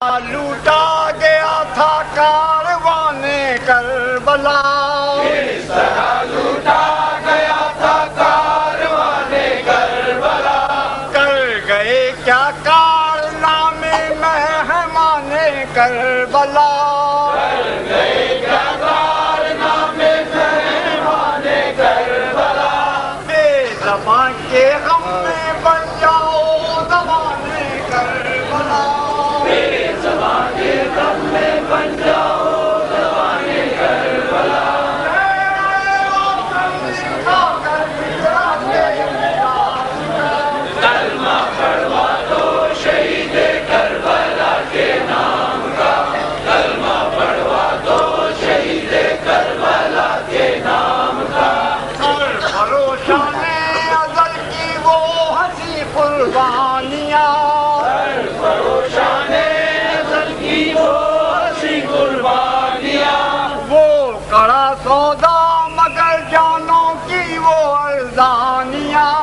لوٹا گیا تھا کاروان کربلا، کس طرح لوٹا گیا تھا کاروان کربلا، کر گئے کیا کارنامے مہمان کربلا، کر گئے کیا کارنامے مہمان کربلا، بے زباں کے غم میں بن جاؤ زبان کربلا، بے زباں کے غم میں بن جاؤ زبان کربلا، کلمہ پڑھوا دو شہید کربلا کے نام کا، کلمہ پڑھوا دو شہید کربلا کے نام کا، سرفروشان ازل کی وہ ہنسی قربانیاں، سرفروشان ازل کی وہ ہنسی قربانیاں، وہ کڑا سودا مگر جانوں کی وہ ارزانیاں،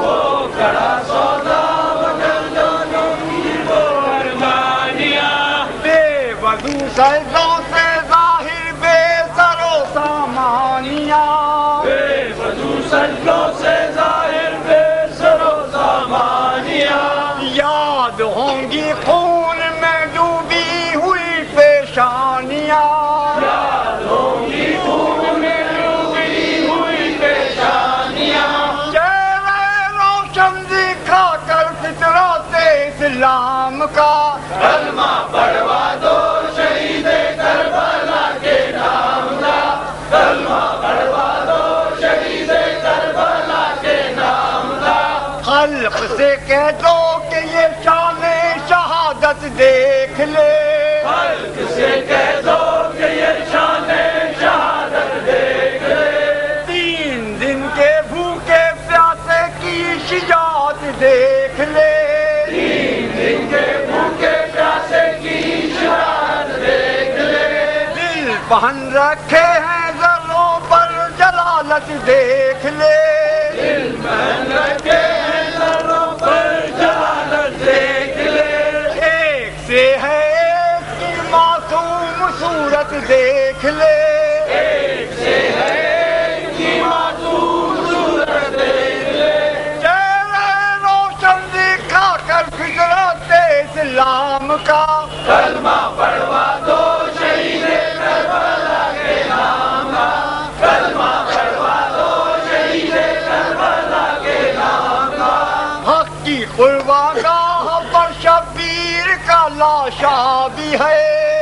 وہ کڑا سودا مگر جانوں کی وہ ارمانیاں، بے وضو سجدوں سے ظاہر بے سر و سامانیاں، بے وضو سجدوں سے ظاہر بے سر و سامانیاں، یاد ہوں گی خون میں ڈوبی ہوئی پیشانیاں، یاد ہوں گی خون میں ڈوبی ہوئی پیشانیاں، چہرے روشن دکھا کر فطرت اسلام کا، کلمہ پڑھوا دو شہید کربلا کے نام کا، کلمہ پڑھوا دو شہید کربلا کے نام کا، خلق سے کہہ دو کہ یہ شان شہادت دیکھ لے، خلق سے کہہ دو کہ یہ شان شہادت دیکھ لے، 3 دن کے بھوکے پیاسے کی شجاعت دیکھ لے، 3 دن کے بھوکے پیاسے کی شہادت دیکھ لے، دل پہن رکھے ہیں ذروں پر جلالت دیکھ لے، دل پہن رکھے ہیں ذروں پر جلالت دیکھ لے، ایک سے ہے ایک کی معصوم صورت دیکھ لے، ایک سے ہے ایک کی معصوم صورت دیکھ لے، چہرے روشن دکھا کر فطرت اسلام کا، کلمہ پڑھوا دو شہید کربلا کے نام کا، کلمہ پڑھوا دو شہید کربلا کے نام کا، حق کی قربان گاہ پر شبیر کا لاشا بھی ہے،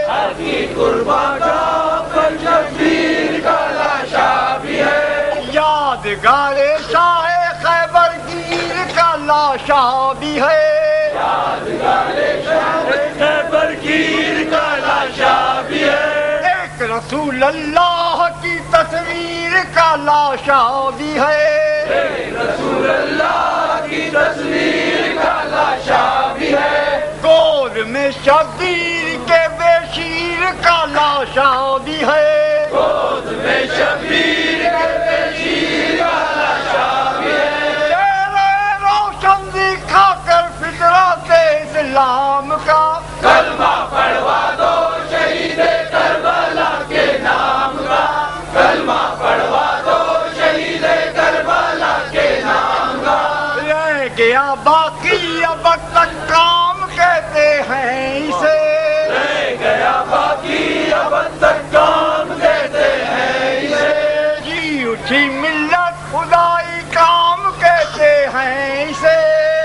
حق کی قربان گاہ پر شبیر کا لاشا بھی ہے، یادگار شاہ خیبر گیر کا لاشا بھی ہے، یادگار شاہ خیبر گیر کا لاشا بھی ہے، ایک رسول اللہ کی تصویر کا لاشا بھی ہے، رسول اللہ کی تصویر کا لاشا بھی ہے، گود میں شبیر کے بے شیر کا لاشا بھی ہے، گود میں شبیر کے بے شیر کا لاشا بھی ہے، چہرے روشن دکھا کر فطرت اسلام کا، کلمہ پڑھوا دو شہید کربلا کے نام کا، کلمہ پڑھوا دو شہید کربلا کے نام کا، رہ گیا باقی اب تک کام کہتے ہیں اسے، رہ گیا باقی اب تک کام کہتے ہیں اسے، جی اٹھی ملت خدائی کام کہتے ہیں اسے،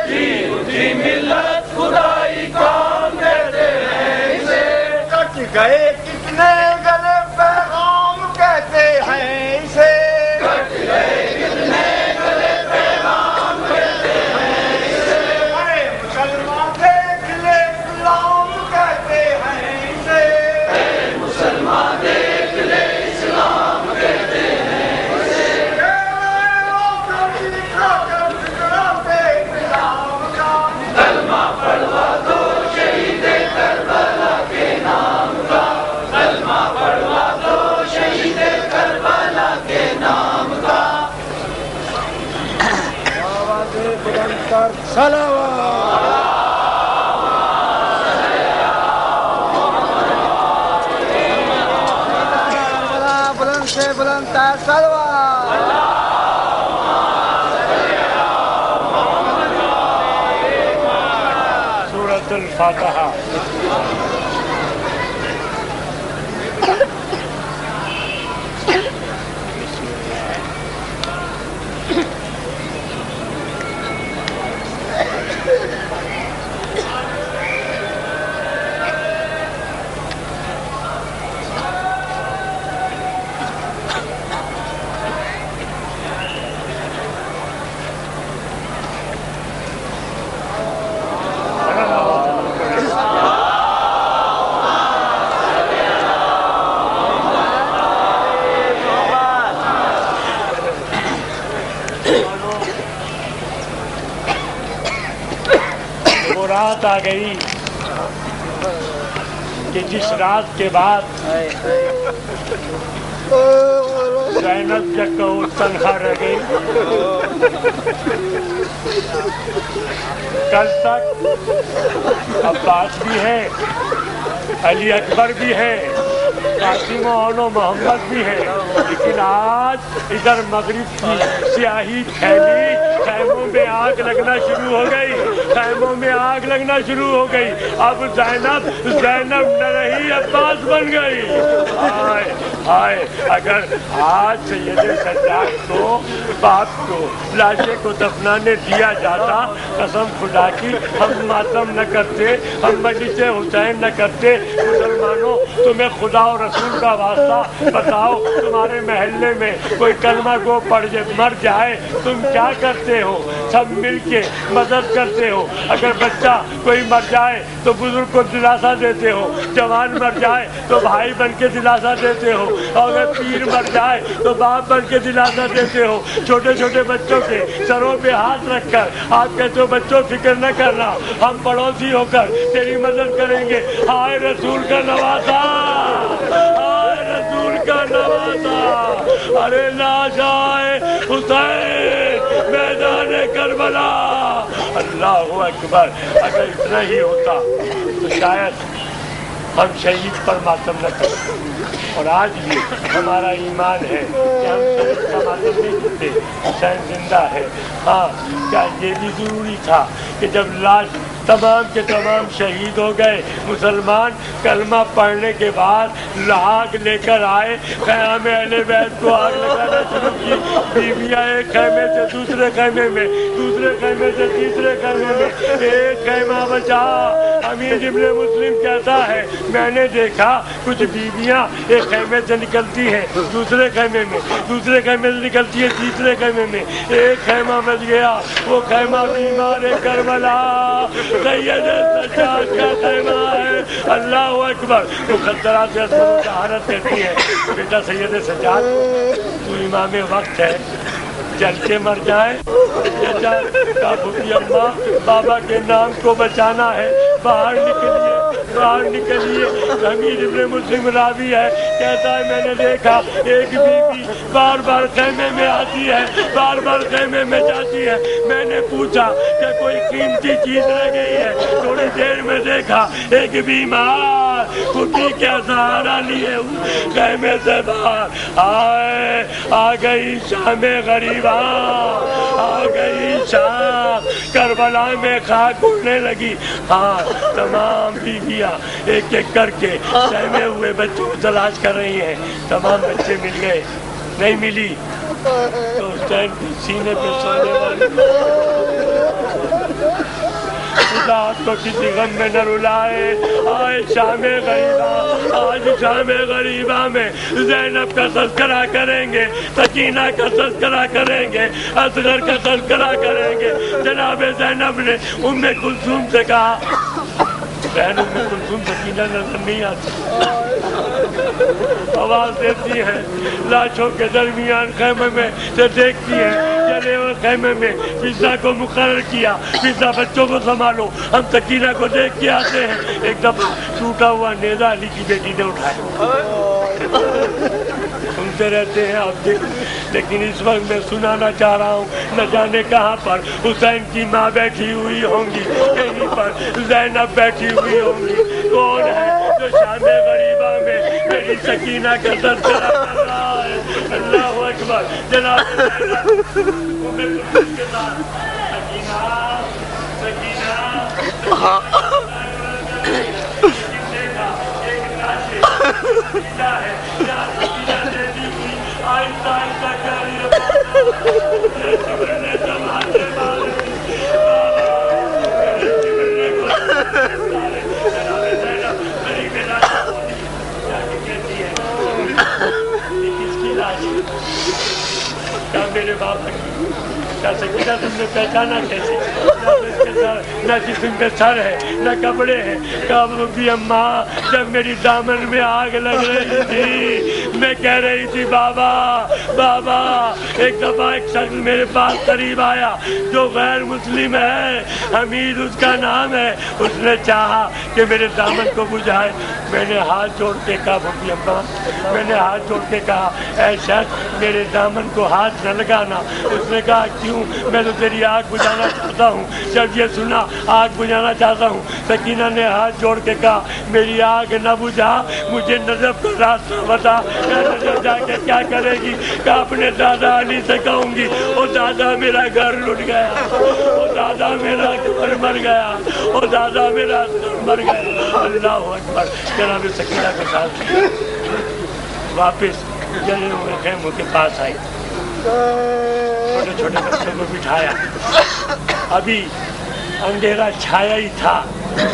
جی اٹھی ملت خدائی کام کہتے ہیں اسے، کٹ گئے کتنے گلے پیغام کہتے ہیں اسے، کٹ گئے کتنے گلے پیغام کہتے ہیں اسے، اے مسلمان دیکھ لے اسلام کہتے ہیں اسے، اے مسلمان دیکھ لے اسلام کہتے ہیں اسے، کلمہ پڑھوا دو شہید کربلا کے نام کا، کلمہ پڑھوا دو شہید کربلا کے نام کا، صلوات سورۃ الفاتحہ۔ رات آ گئی کہ جس رات کے بعد زینب جگہ تنہا رہ گئی، کل تک عباس بھی ہے، علی اکبر بھی ہے، قاسم و محمد بھی ہے، لیکن آج ادھر مغرب کی سیاہی پھیلی، خیموں میں آگ لگنا شروع ہو گئی، خیموں میں آگ لگنا شروع ہو گئی۔ اب زینب نہ رہی، عباس بن گئی۔ ہائے ہائے، اگر آج سید سجاد کو باپ کو لاشے کو دفنانے دیا جاتا، قسم خدا کی ہم ماتم نہ کرتے، ہم مجلس حسین نہ کرتے۔ مسلمانوں، تمہیں خدا اور رسول کا واسطہ بتاؤ، تمہارے محلے میں کوئی کلمہ گو پڑھ مر جائے، تم کیا کرتے ہو؟ سب مل کے مدد کرتے ہو۔ اگر بچہ کوئی مر جائے تو بزرگ کو دلاسا دیتے ہو، جوان مر جائے تو بھائی بن کے دلاسا دیتے ہو، اور اگر پیر مر جائے تو باپ بن کے دلاسا دیتے ہو۔ چھوٹے چھوٹے بچوں کے سروں پہ ہاتھ رکھ کر آپ کہتے ہو بچوں فکر نہ کرنا، ہم پڑوسی ہو کر تیری مدد کریں گے۔ ہائے رسول کا نواسا، ہائے رسول کا نواسا، ارے لاش آئے حسین میدان کربلا۔ اللہ اکبر، اگر اتنا ہی ہوتا تو شاید ہم شہید پر ماتم نہ کرتے، اور آج بھی ہمارا ایمان ہے کہ ہم شہید کا ماتم نہیں کرتے، حسین زندہ ہے۔ ہاں، کیا یہ بھی ضروری تھا کہ جب لاش تمام کے تمام شہید ہو گئے، مسلمان کلمہ پڑھنے کے بعد آگ لے کر آئے، خیام اہل بیت کو آگ لگانا شروع کی، بیویاں ایک خیمے سے دوسرے خیمے میں، دوسرے خیمے سے تیسرے خیمے میں، ایک خیمہ بچا۔ امیر ابن مسلم کہتا ہے میں نے دیکھا کچھ بیویاں ایک خیمے سے نکلتی ہیں دوسرے خیمے میں، دوسرے خیمے سے نکلتی ہے تیسرے خیمے میں، ایک خیمہ بچ گیا، وہ خیمہ بیمار کربلا سید سجاد کا خیمہ ہے۔ اللہ اکبر، مخدرات سے طہارت کہتی ہے بیٹا سید سجاد تو امام وقت ہے، جل کے مر جائے، اماں بابا کے نام کو بچانا ہے، باہر نکلیے باہر نکلیے۔ امیر ابن مسلم راوی ہے، کہتا ہے میں نے دیکھا ایک بیوی بار بار خیمے میں آتی ہے، بار بار خیمے میں جاتی ہے، میں نے پوچھا کہ کوئی قیمتی چیز رہ گئی ہے، تھوڑی دیر میں دیکھا ایک بیمار کتی کا سہارا لیے خیمے سے باہر آئے، آ گئی شام غریبا، آ گئی شام، کربلا میں خاک اڑنے لگی۔ ہاں، تمام بیویاں ایک ایک کر کے سہمے ہوئے بچوں کو تلاش کر رہی ہیں، تمام بچے مل گئے، نہیں ملی تو حسین کے سینے پہ سونے والی خدا آپ کو کسی غم میں نہ رلائے۔ آئے شام غریبہ، آج شام غریبہ میں زینب کا تذکرہ کریں گے، سکینہ کا تذکرہ کریں گے، اصغر کا تذکرہ کریں گے۔ جناب زینب نے ام کلثوم سے کہا، بہن ام کلثوم سکینہ نظر نہیں آتی، آواز دیتی ہے، لاشوں کے درمیان خیمے میں سے دیکھتی ہے، جلے ہوئے خیمے میں فضا کو مقرر کیا، فضا بچوں کو سنبھالو، ہم سکینہ کو دیکھ کے آتے ہیں۔ ایک دفعہ ٹوٹا ہوا نیزہ علی کی بیٹی نے اٹھایا، سنتے رہتے ہیں آپ دیکھ، لیکن اس وقت میں سنانا چاہ رہا ہوں، نہ جانے کہاں پر حسین کی ماں بیٹھی ہوئی ہوں گی، کہیں پر زینب بیٹھی ہوئی ہوں گی۔ کون ہے جو شام غریبہ میں میری سکینہ کا تذکرہ کر رہا ہے؟ اللہ اکبر جناب کے ساتھ سکینہ سکینہ آہستہ آہستہ کہہ رہی ہے میرے بابا کی کیا سکینہ تم نے پہچانا کیسے؟ نہ جسم پہ سر ہے نہ کپڑے ہیں. کب بھی اماں جب میری دامن میں آگ لگ رہی تھی میں کہہ رہی تھی بابا بابا. ایک دفعہ ایک شخص میرے پاس قریب آیا جو غیر مسلم ہے, حمید اس کا نام ہے. اس نے چاہا کہ میرے دامن کو بجھائے. میں نے ہاتھ جوڑ کے کہا بھوپی اماں, میں نے ہاتھ جوڑ کے کہا اے شخص میرے دامن کو ہاتھ نہ لگانا. اس نے کہا کیوں؟ میں تو تیری آگ بجھانا چاہتا ہوں. جب یہ سنا آگ بجھانا چاہتا ہوں, سکینہ نے ہاتھ جوڑ کے کہا میری آگ نہ بجھا, مجھے نجف کا راستہ بتا. میں نجف جا کے کیا کرے گی؟ کہ اپنے دادا علی سے کہوں گی او دادا میرا گھر لٹ گیا, او دادا میرا گھر مر گیا, او دادا میرا گھر مر گیا. اللہ اکبر. جناب سکینہ کے ساتھ واپس جلے ہوئے خیموں کے پاس آئی, چھوٹے چھوٹے بچوں کو بٹھایا. ابھی اندھیرا چھایا ہی تھا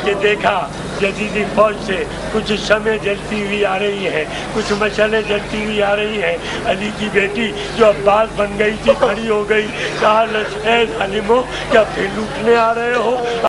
کہ دیکھا یزیدی فوج سے کچھ شمع جلتی ہوئی آ رہی ہیں, کچھ مشعلیں جلتی ہوئی آ رہی ہیں. علی کی بیٹی جو عباس بن گئی تھی کھڑی ہو گئی. کہا اے ظالمو کیا پھر لوٹنے آ رہے ہو؟